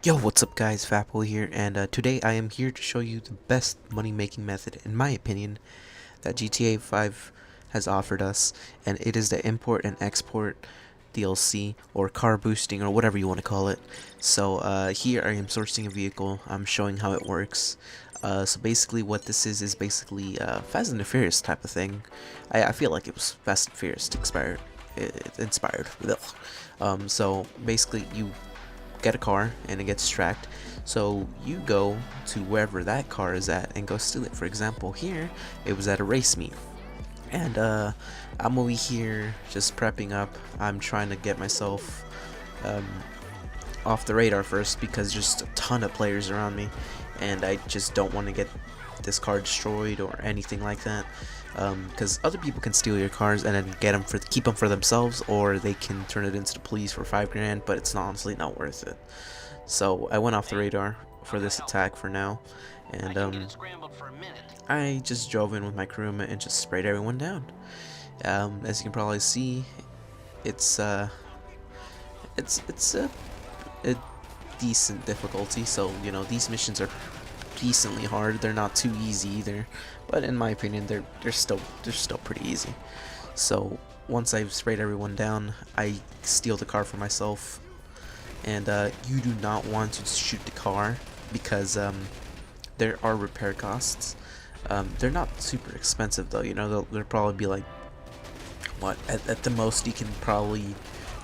Yo, what's up guys, Fapple here, and today I am here to show you the best money making method, in my opinion, that GTA 5 has offered us, and it is the import and export DLC, or car boosting, or whatever you want to call it. So here I am sourcing a vehicle, I'm showing how it works. So basically what this is basically Fast and the Furious type of thing. I feel like it was Fast and Furious inspired. So basically you get a car and it gets tracked. So you go to wherever that car is at and go steal it. For example, here it was at a race meet, and I'm over here just prepping up. I'm trying to get myself um, off the radar first because just a ton of players around me, and I just don't want to get this car destroyed or anything like that. Because other people can steal your cars and then keep them for themselves, or they can turn it into the police for 5 grand, but it's honestly not worth it. So I went off the radar for this attack for now, and I just drove in with my crewmate and just sprayed everyone down. As you can probably see, it's a decent difficulty. So these missions are decently hard. They're not too easy either, but in my opinion, they're still pretty easy. So once I've sprayed everyone down, I steal the car for myself. And you do not want to shoot the car because there are repair costs. They're not super expensive though. They'll probably be like, what at the most you can probably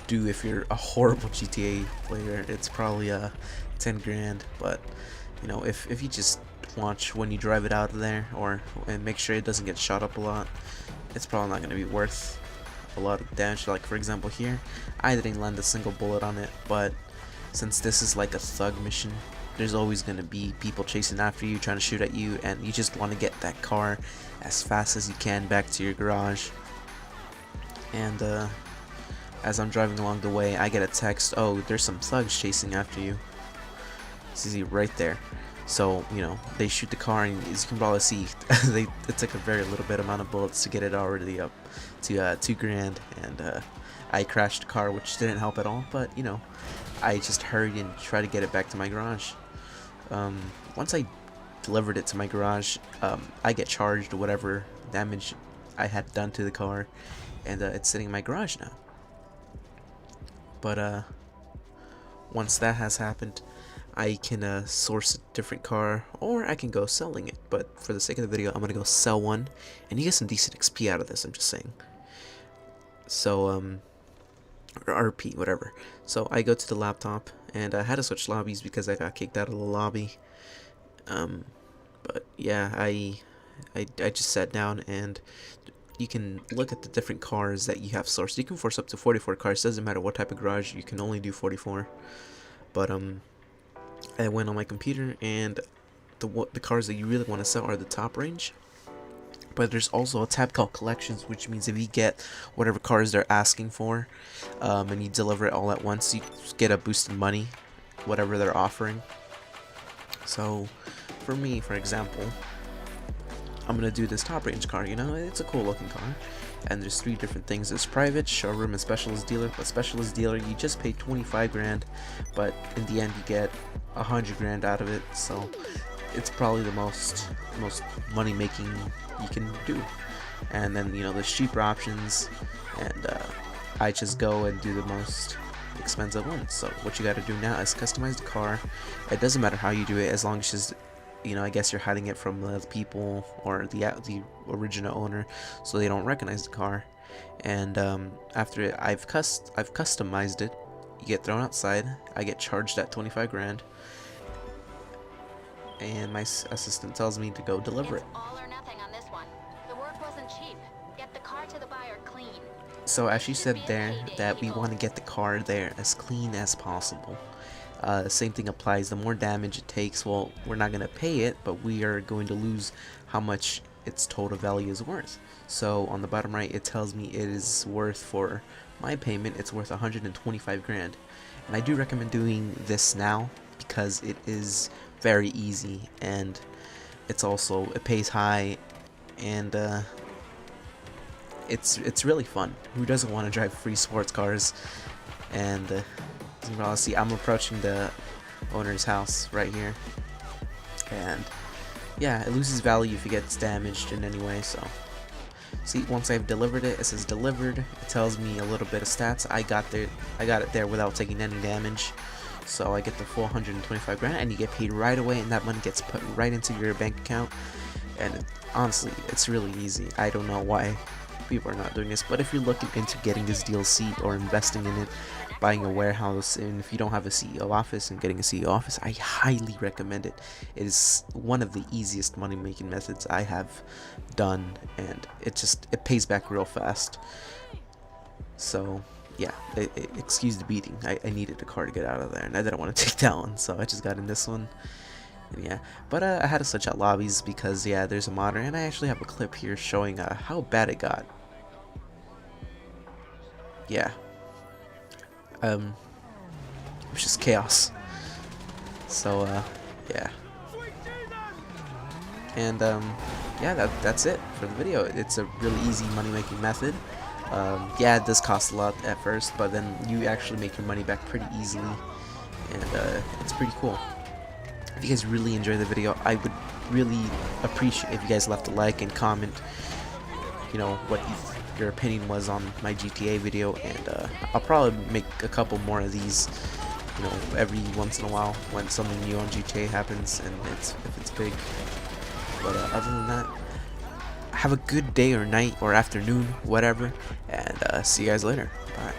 do if you're a horrible GTA player. It's probably 10 grand. But if you just watch when you drive it out of there, and make sure it doesn't get shot up a lot, it's probably not going to be worth a lot of damage. Like for example here, I didn't land a single bullet on it, but since this is like a thug mission, there's always going to be people chasing after you, trying to shoot at you, and you just want to get that car as fast as you can back to your garage. And as I'm driving along the way, I get a text, oh, there's some thugs chasing after you. See right there. So they shoot the car, and as you can probably see, it took a very little bit amount of bullets to get it already up to 2 grand, and I crashed the car, which didn't help at all. But I just hurried and tried to get it back to my garage. Once I delivered it to my garage, I get charged whatever damage I had done to the car, and it's sitting in my garage now. But once that has happened, I can source a different car, or I can go selling it. But for the sake of the video, I'm gonna go sell one, and you get some decent XP out of this. I'm just saying. So or RP, whatever. So I go to the laptop, and I had to switch lobbies because I got kicked out of the lobby. But yeah, I just sat down, and you can look at the different cars that you have sourced. You can force up to 44 cars. Doesn't matter what type of garage. You can only do 44. But I went on my computer, and the cars that you really want to sell are the top range. But there's also a tab called collections, which means if you get whatever cars they're asking for, and you deliver it all at once, you get a boost in money, whatever they're offering. So for me, for example, I'm gonna do this top range car. It's a cool looking car, and there's 3 different things. There's private, showroom, and specialist dealer. But specialist dealer, you just pay 25 grand, but in the end you get 100 grand out of it. So it's probably the most money making you can do. And then there's cheaper options, and I just go and do the most expensive ones. So what you got to do now is customize the car. It doesn't matter how you do it, as long as just I guess you're hiding it from the people or the original owner, so they don't recognize the car. And after I've customized it, you get thrown outside. I get charged at 25 grand, and my assistant tells me to go deliver it. All or nothing on this one. The work wasn't cheap. Get the car to the buyer clean. So as she said there, that we want to get the car there as clean as possible. Same thing applies. The more damage it takes, well, we're not going to pay it, but we are going to lose how much its total value is worth. So on the bottom right, it tells me it is worth, for my payment, it's worth 125 grand. And I do recommend doing this now because it is very easy, and it pays high, and it's really fun. Who doesn't want to drive free sports cars? And as you can see, I'm approaching the owner's house right here. And yeah, it loses value if it gets damaged in any way. So see, once I've delivered it, it says delivered. It tells me a little bit of stats. I got it there without taking any damage. So I get the full 125 grand, and you get paid right away, and that money gets put right into your bank account. And honestly, it's really easy. I don't know why people are not doing this, but if you're looking into getting this DLC or investing in it, buying a warehouse, and if you don't have a CEO office and getting a CEO office, I highly recommend it. It is one of the easiest money making methods I have done, and it pays back real fast. So yeah, excuse the beating. I needed a car to get out of there, and I didn't want to take that one, so I just got in this one. And yeah, but I had to switch out lobbies because yeah, there's a modder, and I actually have a clip here showing how bad it got. Yeah, it was just chaos. So yeah, and yeah, that's it for the video. It's a really easy money making method. Yeah, it does cost a lot at first, but then you actually make your money back pretty easily, and it's pretty cool. If you guys really enjoyed the video, I would really appreciate if you guys left a like and comment, you know, what your opinion was on my GTA video, and I'll probably make a couple more of these, you know, every once in a while when something new on GTA happens, and if it's big. But other than that, have a good day or night or afternoon, whatever, and see you guys later. Bye.